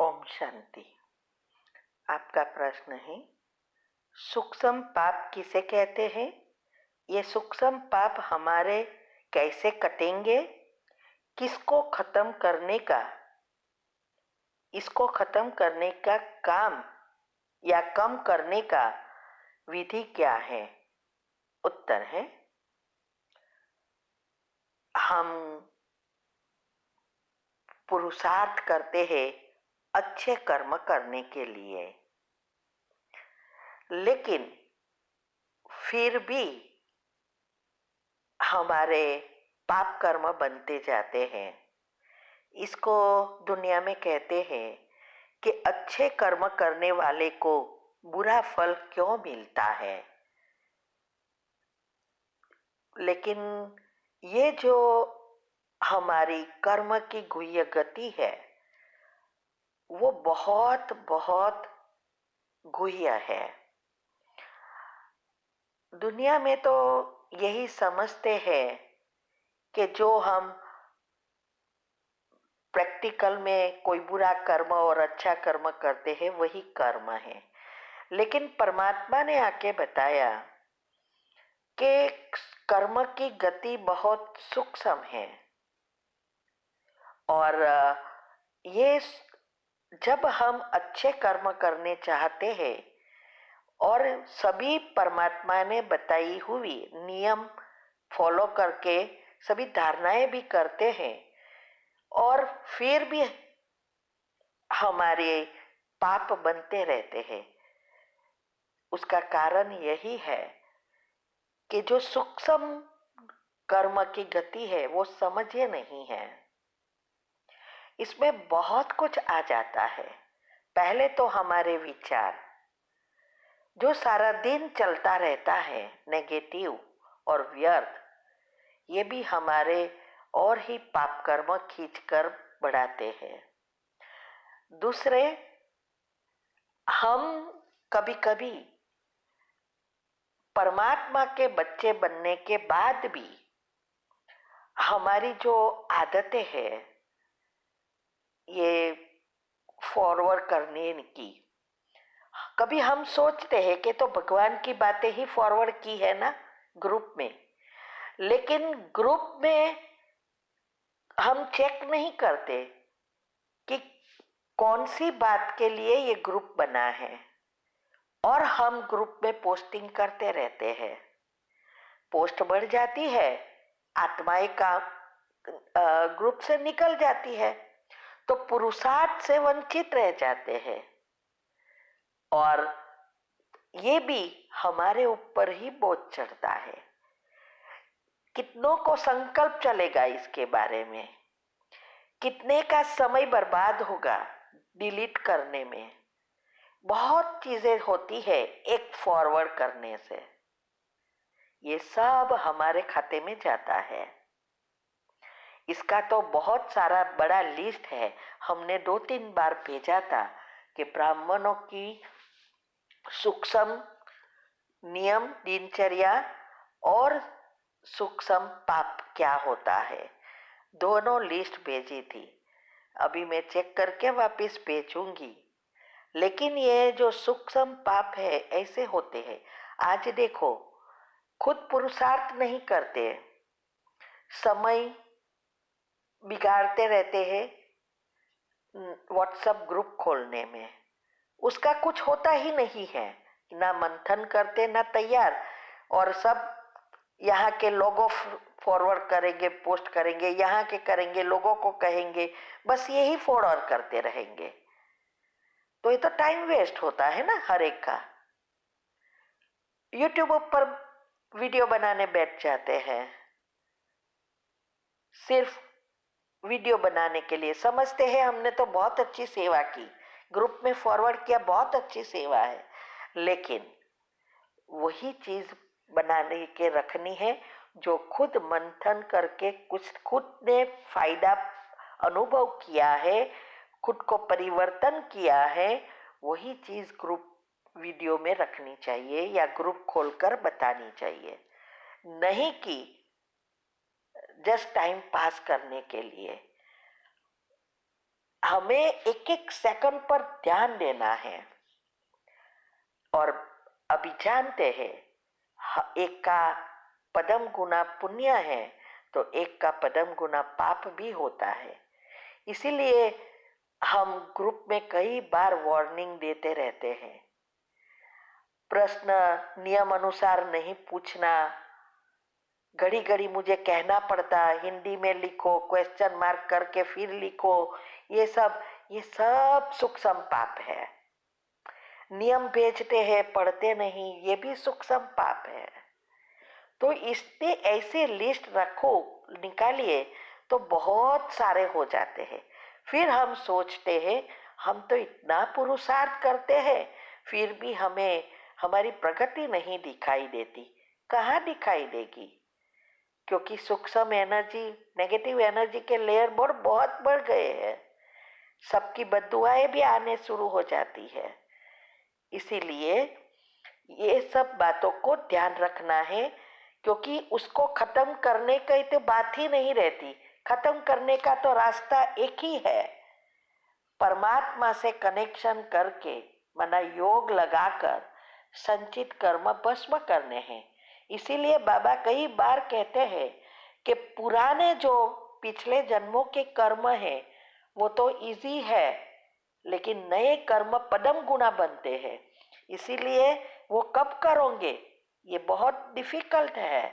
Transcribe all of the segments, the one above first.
ओम शांति। आपका प्रश्न है, सूक्ष्म पाप किसे कहते हैं? ये सूक्ष्म पाप हमारे कैसे कटेंगे? किसको खत्म करने का, इसको खत्म करने का काम या कम करने का विधि क्या है? उत्तर है, हम पुरुषार्थ करते हैं अच्छे कर्म करने के लिए, लेकिन फिर भी हमारे पाप कर्म बनते जाते हैं। इसको दुनिया में कहते हैं कि अच्छे कर्म करने वाले को बुरा फल क्यों मिलता है। लेकिन ये जो हमारी कर्म की गुह्य गति है वो बहुत बहुत गुह्य है। दुनिया में तो यही समझते हैं कि जो हम प्रैक्टिकल में कोई बुरा कर्म और अच्छा कर्म करते हैं वही कर्म है, लेकिन परमात्मा ने आके बताया कि कर्म की गति बहुत सूक्ष्म है और ये जब हम अच्छे कर्म करने चाहते हैं और सभी परमात्मा ने बताई हुई नियम फॉलो करके सभी धारणाएं भी करते हैं और फिर भी हमारे पाप बनते रहते हैं, उसका कारण यही है कि जो सूक्ष्म कर्म की गति है वो समझे नहीं है। इसमें बहुत कुछ आ जाता है। पहले तो हमारे विचार जो सारा दिन चलता रहता है नेगेटिव और व्यर्थ, ये भी हमारे और ही पाप कर्म खींचकर बढ़ाते हैं। दूसरे, हम कभी कभी परमात्मा के बच्चे बनने के बाद भी हमारी जो आदतें हैं ये फॉरवर्ड करने की, कभी हम सोचते हैं कि तो भगवान की बातें ही फॉरवर्ड की है ना ग्रुप में, लेकिन ग्रुप में हम चेक नहीं करते कि कौन सी बात के लिए ये ग्रुप बना है और हम ग्रुप में पोस्टिंग करते रहते हैं। पोस्ट बढ़ जाती है, आत्माएं का ग्रुप से निकल जाती है तो पुरुषार्थ से वंचित रह जाते हैं और ये भी हमारे ऊपर ही बोझ चढ़ता है। कितनों को संकल्प चलेगा इसके बारे में, कितने का समय बर्बाद होगा डिलीट करने में। बहुत चीजें होती है एक फॉरवर्ड करने से, ये सब हमारे खाते में जाता है। इसका तो बहुत सारा बड़ा लिस्ट है, हमने 2-3 बार भेजा था कि ब्राह्मणों की सूक्ष्म नियम दिनचर्या और सूक्ष्म पाप क्या होता है, दोनों लिस्ट भेजी थी। अभी मैं चेक करके वापस भेजूंगी। लेकिन ये जो सूक्ष्म पाप है ऐसे होते हैं। आज देखो, खुद पुरुषार्थ नहीं करते, समय बिगाड़ते रहते हैं व्हाट्सएप ग्रुप खोलने में, उसका कुछ होता ही नहीं है, ना मंथन करते ना तैयार, और सब यहाँ के लोगों फॉरवर्ड करेंगे, पोस्ट करेंगे, यहाँ के करेंगे, लोगों को कहेंगे, बस यही फॉरवर्ड करते रहेंगे। तो ये तो टाइम वेस्ट होता है ना हर एक का। यूट्यूब पर वीडियो बनाने बैठ जाते हैं, सिर्फ वीडियो बनाने के लिए, समझते हैं हमने तो बहुत अच्छी सेवा की, ग्रुप में फॉरवर्ड किया, बहुत अच्छी सेवा है, लेकिन वही चीज बनाने के रखनी है जो खुद मंथन करके कुछ खुद ने फायदा अनुभव किया है, खुद को परिवर्तन किया है, वही चीज ग्रुप वीडियो में रखनी चाहिए या ग्रुप खोलकर बतानी चाहिए, नहीं कि जस्ट टाइम पास करने के लिए। हमें एक एक सेकंड पर ध्यान देना है। और अभी जानते हैं एक का पदम गुना पुण्य है तो एक का पदम गुना पाप भी होता है। इसीलिए हम ग्रुप में कई बार वार्निंग देते रहते हैं। प्रश्न नियम अनुसार नहीं पूछना, घड़ी घड़ी मुझे कहना पड़ता हिंदी में लिखो, क्वेश्चन मार्क करके फिर लिखो, ये सब सूक्ष्म पाप है। नियम भेजते हैं पढ़ते नहीं, ये भी सूक्ष्म पाप है। तो इससे ऐसे लिस्ट रखो, निकालिए तो बहुत सारे हो जाते हैं। फिर हम सोचते हैं हम तो इतना पुरुषार्थ करते हैं फिर भी हमें हमारी प्रगति नहीं दिखाई देती। कहाँ दिखाई देगी? क्योंकि सूक्ष्म एनर्जी, नेगेटिव एनर्जी के लेयर बहुत बढ़ गए हैं। सबकी बददुआएं भी आने शुरू हो जाती है। इसीलिए ये सब बातों को ध्यान रखना है, क्योंकि उसको खत्म करने की तो बात ही नहीं रहती। खत्म करने का तो रास्ता एक ही है, परमात्मा से कनेक्शन करके माना योग लगाकर संचित कर्म भस्म करने हैं। इसीलिए बाबा कई बार कहते हैं कि पुराने जो पिछले जन्मों के कर्म हैं वो तो इजी है, लेकिन नए कर्म पदम गुना बनते हैं। इसीलिए वो कब करोगे ये बहुत डिफिकल्ट है।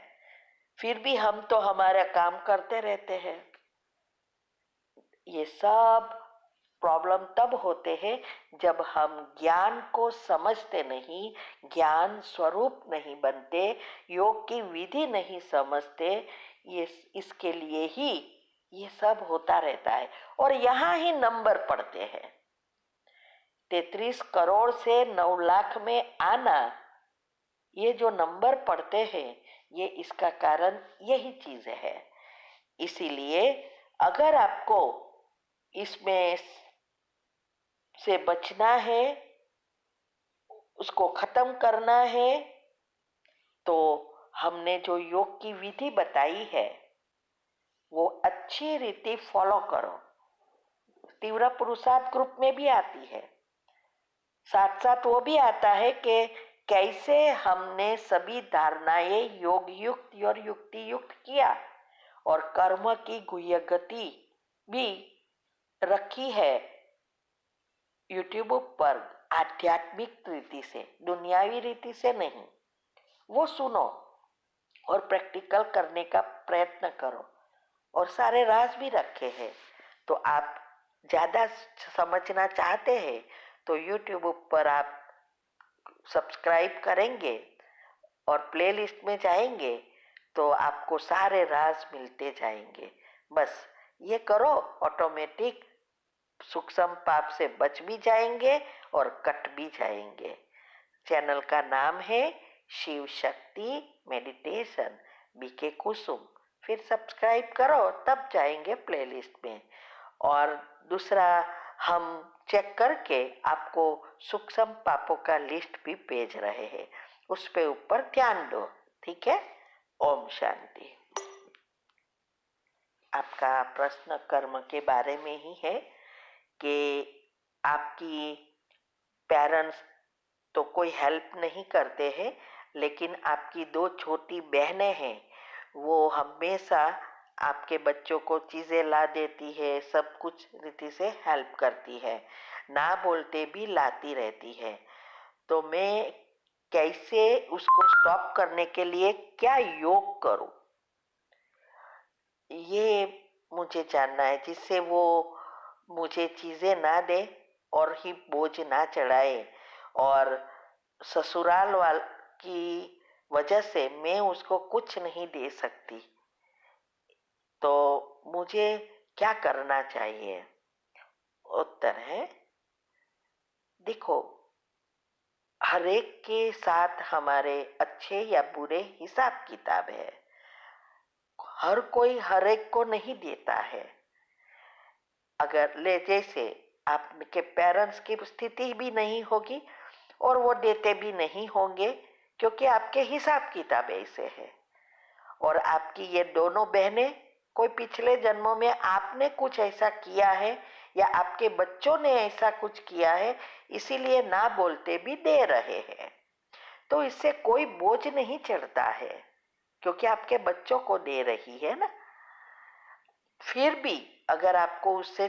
फिर भी हम तो हमारा काम करते रहते हैं। ये सब प्रॉब्लम तब होते हैं जब हम ज्ञान को समझते नहीं, ज्ञान स्वरूप नहीं बनते, योग की विधि नहीं समझते। ये इसके लिए ही ये सब होता रहता है। और यहाँ ही नंबर पड़ते हैं। 33 करोड़ से 9 लाख में आना, ये जो नंबर पड़ते हैं ये इसका कारण यही चीज है। इसीलिए अगर आपको इसमें से बचना है, उसको खत्म करना है, तो हमने जो योग की विधि बताई है वो अच्छी रीति फॉलो करो। तीव्र पुरुषार्थ ग्रुप में भी आती है, साथ साथ वो भी आता है कि कैसे हमने सभी धारणाएं योग युक्त और युक्ति युक्त किया और कर्म की गुह्य गति भी रखी है यूट्यूब पर आध्यात्मिक रीति से, दुनियावी रीति से नहीं। वो सुनो और प्रैक्टिकल करने का प्रयत्न करो। और सारे राज भी रखे हैं। तो आप ज्यादा समझना चाहते हैं तो यूट्यूब पर आप सब्सक्राइब करेंगे और प्लेलिस्ट में जाएंगे तो आपको सारे राज मिलते जाएंगे। बस ये करो, ऑटोमेटिक सूक्ष्म पाप से बच भी जाएंगे और कट भी जाएंगे। चैनल का नाम है शिव शक्ति मेडिटेशन बीके कुसुम। फिर सब्सक्राइब करो तब जाएंगे प्लेलिस्ट में। और दूसरा, हम चेक करके आपको सूक्ष्म पापों का लिस्ट भी भेज रहे हैं, उस पे ऊपर ध्यान दो। ठीक है? ओम शांति। आपका प्रश्न कर्म के बारे में ही है कि आपकी पेरेंट्स तो कोई हेल्प नहीं करते हैं, लेकिन आपकी 2 छोटी बहनें हैं, वो हमेशा आपके बच्चों को चीज़ें ला देती है, सब कुछ रीति से हेल्प करती है, ना बोलते भी लाती रहती है। तो मैं कैसे उसको स्टॉप करने के लिए क्या योग करूं, ये मुझे जानना है, जिससे वो मुझे चीज़ें ना दे और ही बोझ ना चढ़ाए। और ससुराल वाल की वजह से मैं उसको कुछ नहीं दे सकती, तो मुझे क्या करना चाहिए? उत्तर है, देखो, हर एक के साथ हमारे अच्छे या बुरे हिसाब किताब है। हर कोई हर एक को नहीं देता है। अगर ले जैसे आपके पेरेंट्स की स्थिति भी नहीं होगी और वो देते भी नहीं होंगे, क्योंकि आपके हिसाब किताब ऐसे है। और आपकी ये दोनों बहनें, कोई पिछले जन्मों में आपने कुछ ऐसा किया है या आपके बच्चों ने ऐसा कुछ किया है, इसीलिए ना बोलते भी दे रहे हैं। तो इससे कोई बोझ नहीं चढ़ता है, क्योंकि आपके बच्चों को दे रही है ना। फिर भी अगर आपको उससे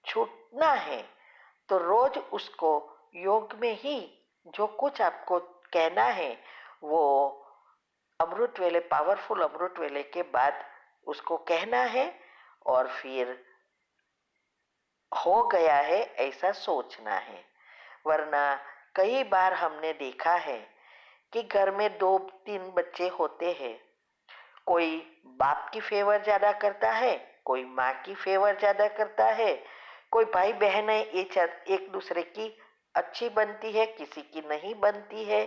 छूटना है तो रोज उसको योग में ही जो कुछ आपको कहना है वो अमृत वेले, पावरफुल अमृत वेले के बाद उसको कहना है, और फिर हो गया है ऐसा सोचना है। वरना कई बार हमने देखा है कि घर में 2-3 बच्चे होते हैं, कोई बाप की फेवर ज्यादा करता है, कोई माँ की फेवर ज्यादा करता है, कोई भाई बहन है, एक दूसरे की अच्छी बनती है, किसी की नहीं बनती है,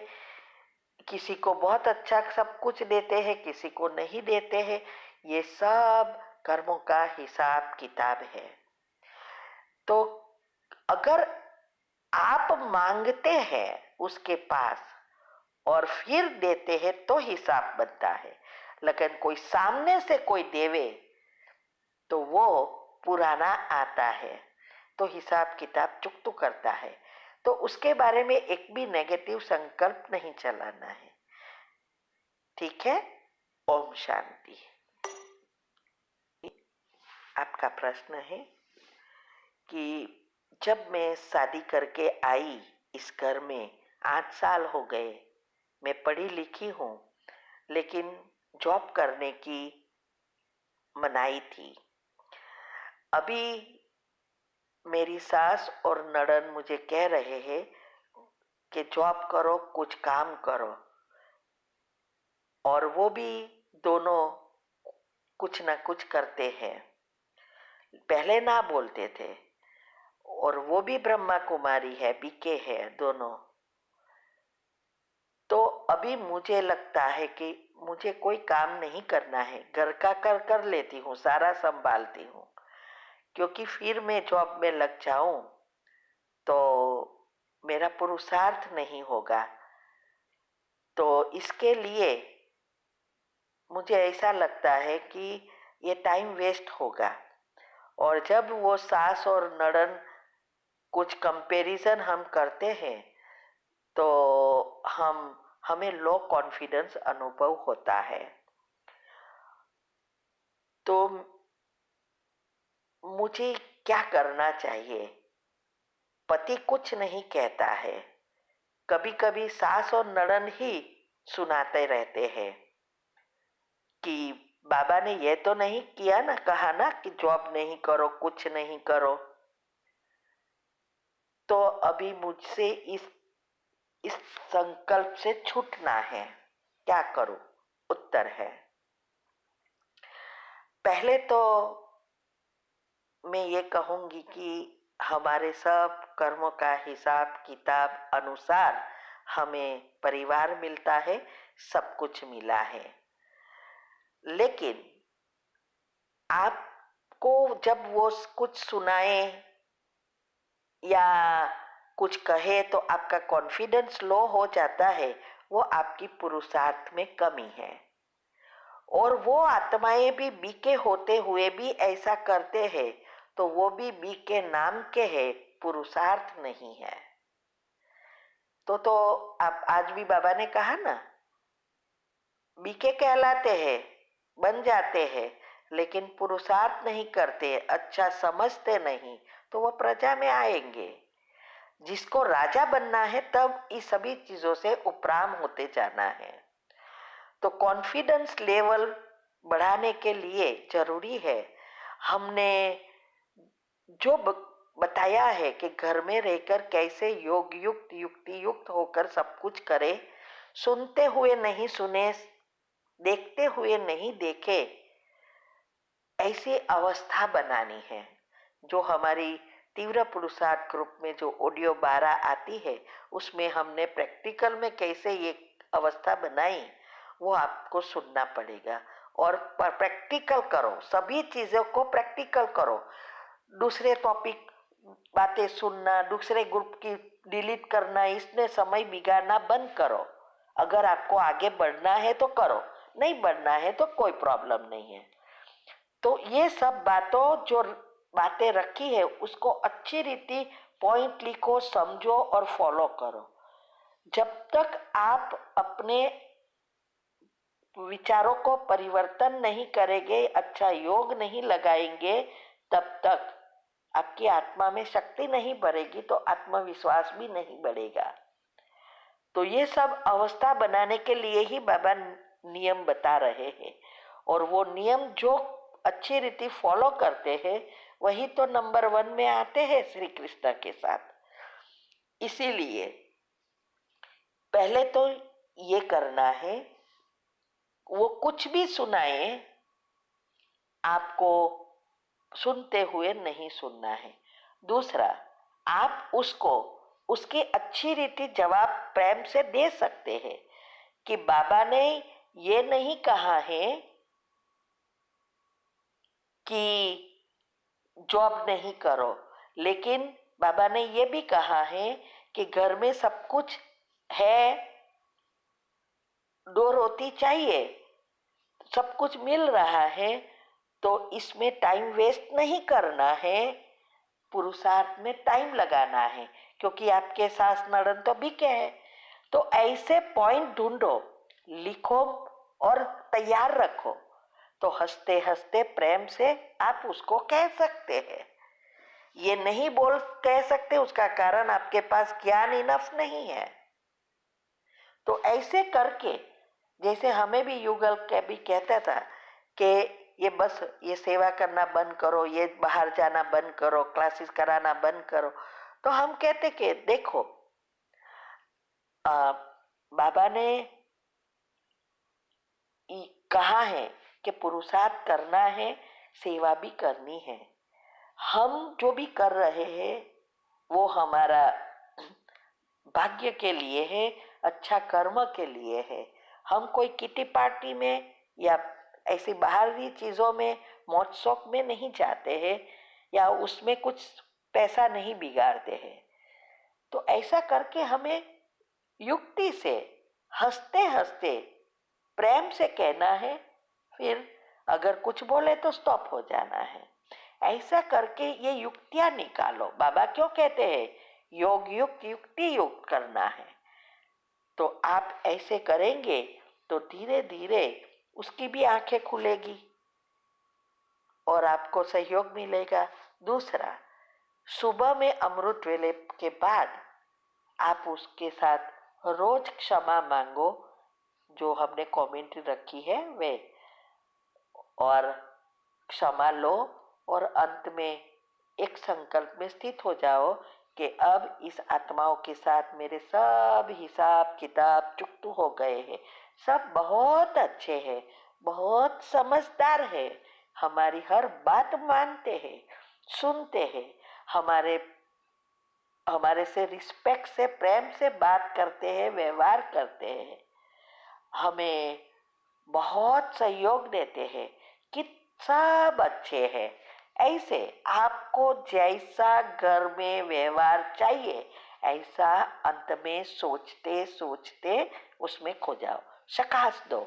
किसी को बहुत अच्छा सब कुछ देते हैं, किसी को नहीं देते हैं। ये सब कर्मों का हिसाब किताब है। तो अगर आप मांगते हैं उसके पास और फिर देते हैं तो हिसाब बनता है, लेकिन कोई सामने से कोई देवे तो वो पुराना आता है, तो हिसाब किताब चुकतू करता है। तो उसके बारे में एक भी नेगेटिव संकल्प नहीं चलाना है। ठीक है। ओम शांति। आपका प्रश्न है कि जब मैं शादी करके आई इस घर में, 8 साल हो गए, मैं पढ़ी लिखी हूँ, लेकिन जॉब करने की मनाही थी। अभी मेरी सास और नड़न मुझे कह रहे हैं कि जॉब करो, कुछ काम करो, और वो भी दोनों कुछ ना कुछ करते हैं। पहले ना बोलते थे, और वो भी ब्रह्मा कुमारी है, बीके है दोनों। तो अभी मुझे लगता है कि मुझे कोई काम नहीं करना है, घर का कर लेती हूँ, सारा संभालती हूँ, क्योंकि फिर मैं जॉब में लग जाऊं तो मेरा पुरुषार्थ नहीं होगा। तो इसके लिए मुझे ऐसा लगता है कि ये टाइम वेस्ट होगा। और जब वो सास और नड़न कुछ कंपैरिजन हम करते हैं तो हमें लो कॉन्फिडेंस अनुभव होता है। तो मुझे क्या करना चाहिए? पति कुछ नहीं कहता है, कभी कभी सास और नड़न ही सुनाते रहते हैं कि बाबा ने ये तो नहीं किया ना, कहा ना कि जॉब नहीं करो, कुछ नहीं करो। तो अभी मुझसे इस संकल्प से छूटना है, क्या करूं? उत्तर है, पहले तो मैं ये कहूंगी कि हमारे सब कर्मों का हिसाब किताब अनुसार हमें परिवार मिलता है, सब कुछ मिला है। लेकिन आपको जब वो कुछ सुनाए या कुछ कहे तो आपका कॉन्फिडेंस लो हो जाता है, वो आपकी पुरुषार्थ में कमी है। और वो आत्माएं भी बीके होते हुए भी ऐसा करते हैं, तो वो भी बीके नाम के है, पुरुषार्थ नहीं है। तो आप आज भी बाबा ने कहा ना, बीके कहलाते हैं, बन जाते हैं, लेकिन पुरुषार्थ नहीं करते, अच्छा समझते नहीं, तो वो प्रजा में आएंगे। जिसको राजा बनना है तब इस सभी चीजों से उपराम होते जाना है। तो कॉन्फिडेंस लेवल बढ़ाने के लिए जरूरी है, हमने जो बताया है कि घर में रहकर कैसे योग युक्त युक्ति युक्त होकर सब कुछ करे, सुनते हुए नहीं सुने, देखते हुए नहीं देखे, ऐसी अवस्था बनानी है। जो हमारी तीव्र पुरुषार्थ ग्रुप में जो ऑडियो 12 आती है, उसमें हमने प्रैक्टिकल में कैसे ये अवस्था बनाई वो आपको सुनना पड़ेगा। और प्रैक्टिकल करो, सभी चीजों को प्रैक्टिकल करो। दूसरे टॉपिक बातें सुनना, दूसरे ग्रुप की डिलीट करना, इसमें समय बिगाड़ना बंद करो। अगर आपको आगे बढ़ना है तो करो, नहीं बढ़ना है तो कोई प्रॉब्लम नहीं है। तो ये सब बातों जो बातें रखी है उसको अच्छी रीति पॉइंट लिखो, समझो और फॉलो करो। जब तक आप अपने विचारों को परिवर्तन नहीं करेंगे, अच्छा योग नहीं लगाएंगे, तब तक आपकी आत्मा में शक्ति नहीं बढ़ेगी, तो आत्मविश्वास भी नहीं बढ़ेगा। तो ये सब अवस्था बनाने के लिए ही बाबा नियम बता रहे हैं, और वो नियम जो अच्छी रीति फॉलो करते हैं वही तो नंबर 1 में आते हैं श्री कृष्ण के साथ। इसीलिए पहले तो ये करना है, वो कुछ भी सुनाए आपको सुनते हुए नहीं सुनना है। दूसरा, आप उसको उसकी अच्छी रीति जवाब प्रेम से दे सकते हैं कि बाबा ने ये नहीं कहा है कि जॉब नहीं करो, लेकिन बाबा ने ये भी कहा है कि घर में सब कुछ है, 2 रोटी चाहिए, सब कुछ मिल रहा है, तो इसमें टाइम वेस्ट नहीं करना है, पुरुषार्थ में टाइम लगाना है, क्योंकि आपके सास नड़न तो बिके है। तो ऐसे पॉइंट ढूंढो, लिखो और तैयार रखो, तो हंसते हंसते प्रेम से आप उसको कह सकते हैं। ये नहीं बोल कह सकते, उसका कारण आपके पास ज्ञान इनफ नहीं है। तो ऐसे करके, जैसे हमें भी युगल के भी कहता था कि ये बस ये सेवा करना बंद करो, ये बाहर जाना बंद करो, क्लासेस कराना बंद करो, तो हम कहते कि देखो बाबा ने कहा है कि पुरुषार्थ करना है, सेवा भी करनी है। हम जो भी कर रहे हैं वो हमारा भाग्य के लिए है, अच्छा कर्म के लिए है। हम कोई किटी पार्टी में या ऐसी बाहरी चीजों में मौज शौक में नहीं जाते हैं, या उसमें कुछ पैसा नहीं बिगाड़ते हैं। तो ऐसा करके हमें युक्ति से हंसते हंसते प्रेम से कहना है, फिर अगर कुछ बोले तो स्टॉप हो जाना है। ऐसा करके ये युक्तियां निकालो। बाबा क्यों कहते हैं योग युक्त युक्ति युक्त करना है। तो आप ऐसे करेंगे तो धीरे धीरे उसकी भी आंखें खुलेगी और आपको सहयोग मिलेगा। दूसरा, सुबह में अमृत वेले के बाद आप उसके साथ रोज क्षमा मांगो, जो हमने कमेंट्री रखी है वे, और क्षमा लो, और अंत में एक संकल्प में स्थित हो जाओ कि अब इस आत्माओं के साथ मेरे सब हिसाब किताब चुकतू हो गए हैं, सब बहुत अच्छे हैं, बहुत समझदार है, हमारी हर बात मानते हैं, सुनते हैं, हमारे हमारे से रिस्पेक्ट से प्रेम से बात करते हैं, व्यवहार करते हैं, हमें बहुत सहयोग देते हैं कि सब अच्छे हैं। ऐसे आपको जैसा घर में व्यवहार चाहिए, ऐसा अंत में सोचते सोचते उसमें खो जाओ, शकास दो।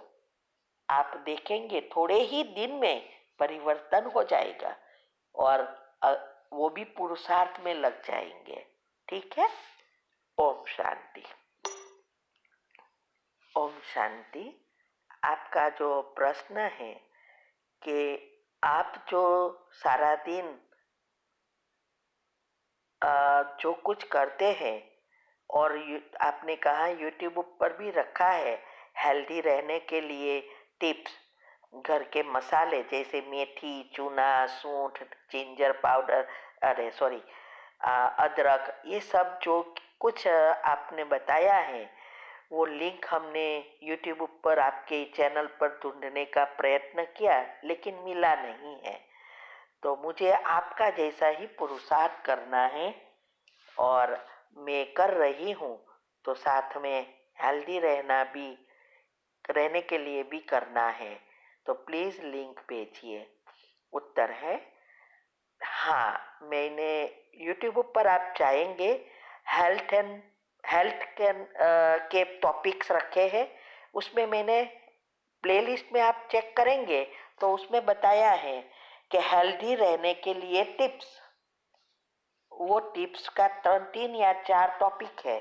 आप देखेंगे थोड़े ही दिन में परिवर्तन हो जाएगा, और वो भी पुरुषार्थ में लग जाएंगे। ठीक है। ओम शांति। ओम शांति। आपका जो प्रश्न है कि आप जो सारा दिन जो कुछ करते हैं, और आपने कहा यूट्यूब पर भी रखा है हेल्दी रहने के लिए टिप्स, घर के मसाले जैसे मेथी, चूना, सूंठ, जिंजर पाउडर, अरे सॉरी अदरक, ये सब जो कुछ आपने बताया है, वो लिंक हमने यूट्यूब पर आपके चैनल पर ढूंढने का प्रयत्न किया, लेकिन मिला नहीं है। तो मुझे आपका जैसा ही पुरुषार्थ करना है, और मैं कर रही हूँ, तो साथ में हेल्दी रहने के लिए भी करना है। तो प्लीज लिंक भेजिए। उत्तर है हाँ, मैंने यूट्यूब पर आप चाहेंगे हेल्थ के टॉपिक्स रखे हैं, उसमें मैंने प्लेलिस्ट में आप चेक करेंगे तो उसमें बताया है कि हेल्दी रहने के लिए टिप्स, वो टिप्स का 3 या 4 टॉपिक है।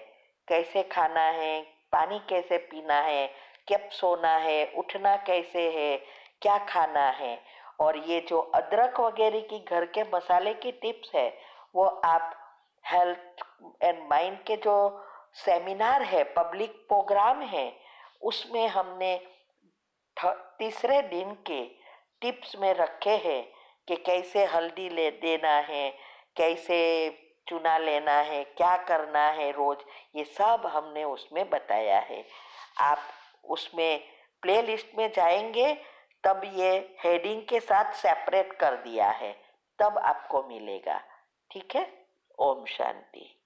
कैसे खाना है, पानी कैसे पीना है, कब सोना है, उठना कैसे है, क्या खाना है। और ये जो अदरक वगैरह की घर के मसाले की टिप्स है, वो आप हेल्थ एंड माइंड के जो सेमिनार है, पब्लिक प्रोग्राम है, उसमें हमने तीसरे दिन के टिप्स में रखे हैं कि कैसे हल्दी ले देना है, कैसे चूना लेना है, क्या करना है रोज, ये सब हमने उसमें बताया है। आप उसमें प्लेलिस्ट में जाएंगे तब ये हेडिंग के साथ सेपरेट कर दिया है, तब आपको मिलेगा। ठीक है। ओम शांति।